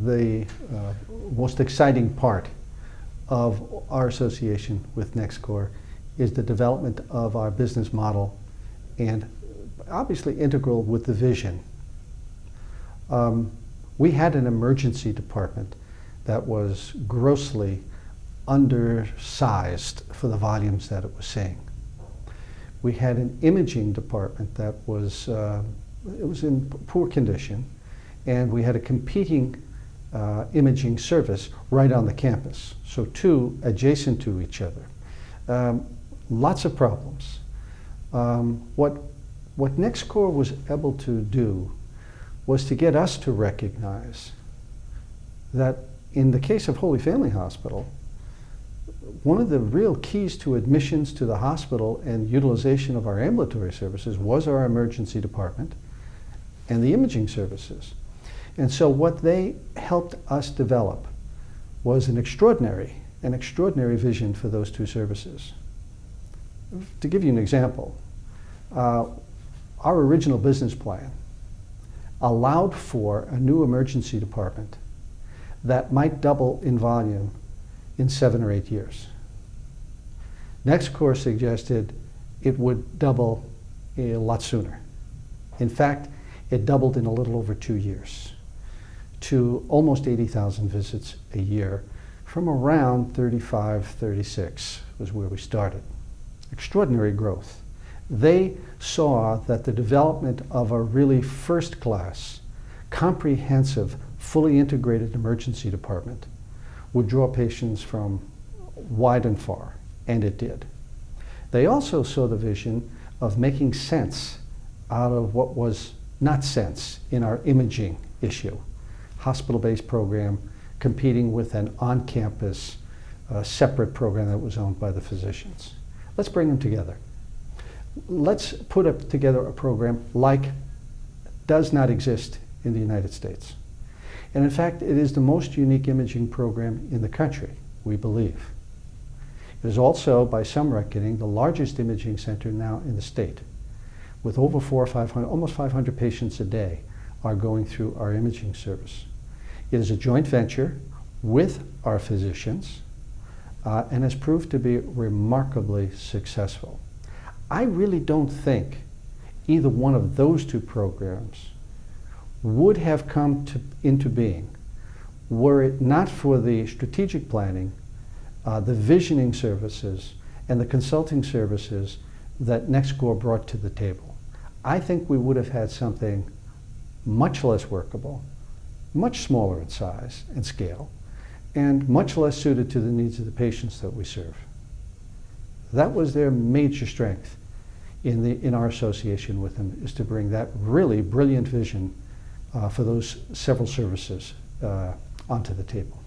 the most exciting part of our association with NextCore is the development of our business model, and obviously integral with the vision. We had an emergency department that was grossly undersized for the volumes that it was seeing. We had an imaging department that was it was in poor condition, and we had a competing imaging service right on the campus, so two adjacent to each other. Lots of problems. What NextCore was able to do was to get us to recognize that in the case of Holy Family Hospital, one of the real keys to admissions to the hospital and utilization of our ambulatory services was our emergency department and the imaging services. And so what they helped us develop was an extraordinary vision for those two services. To give you an example, our original business plan allowed for a new emergency department that might double in volume in 7 or 8 years. NextCore suggested it would double a lot sooner. In fact, it doubled in a little over 2 years to almost 80,000 visits a year from around 35, 36 was where we started. Extraordinary growth. They saw that the development of a really first-class, comprehensive, fully integrated emergency department would draw patients from wide and far, and it did. They also saw the vision of making sense out of what was not sense in our imaging issue. Hospital-based program competing with an on-campus separate program that was owned by the physicians. Let's bring them together. Let's put together a program like does not exist in the United States. And in fact, it is the most unique imaging program in the country, we believe. It is also, by some reckoning, the largest imaging center now in the state, with over 400 or 500, almost 500 patients a day are going through our imaging service. It is a joint venture with our physicians and has proved to be remarkably successful. I really don't think either one of those two programs would have come into being were it not for the strategic planning, the visioning services, and the consulting services that NextCore brought to the table. I think we would have had something much less workable, much smaller in size and scale, and much less suited to the needs of the patients that we serve. That was their major strength in our association with them, is to bring that really brilliant vision for those several services onto the table.